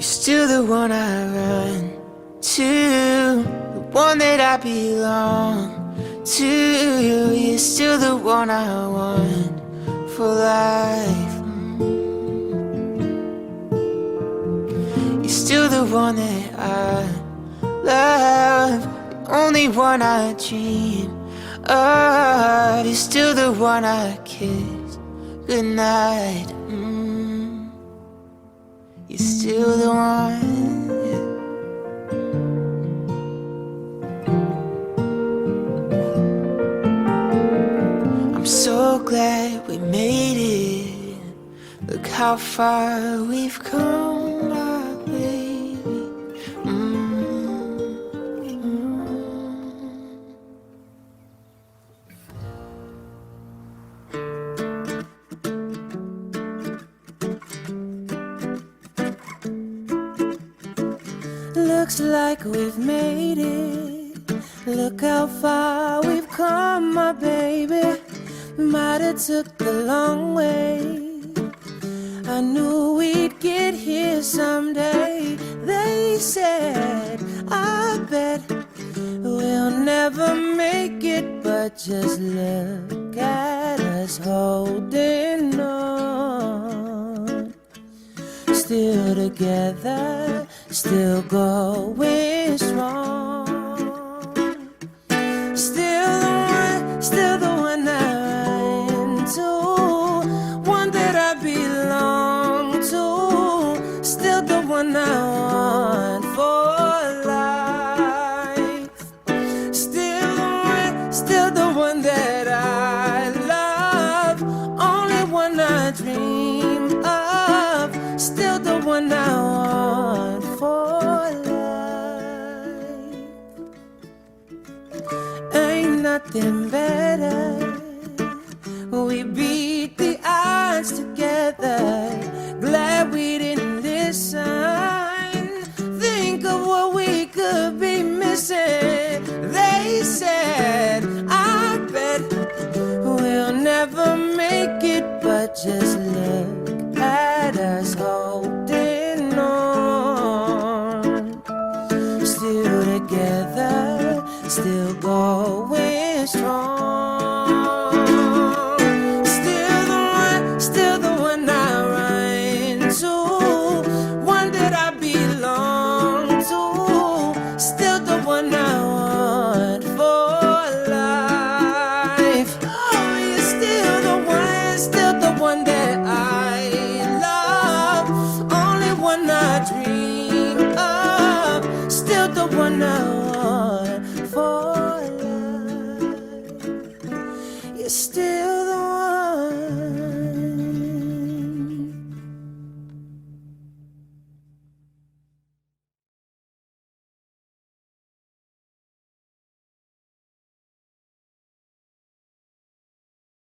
still the one I run to, the one that I belong to. You're still the one I want for life. You're still the one that I love, the only one I dream of. You're still the one I kiss goodnight. You're still the one, yeah. I'm so glad we made it. Look how far we've come, my baby. Looks like we've made it. Look how far we've come, my baby. Might have took the long way. I knew we'd get here someday. They said, I bet we'll never make it, but just look at us holding on. Still together, still going strong. Still the one I run to, one that I belong to. Still the one I want for life. Still the one that I love, only one I dream of. Still the one I want for life. Ain't nothing better. We beat the odds together.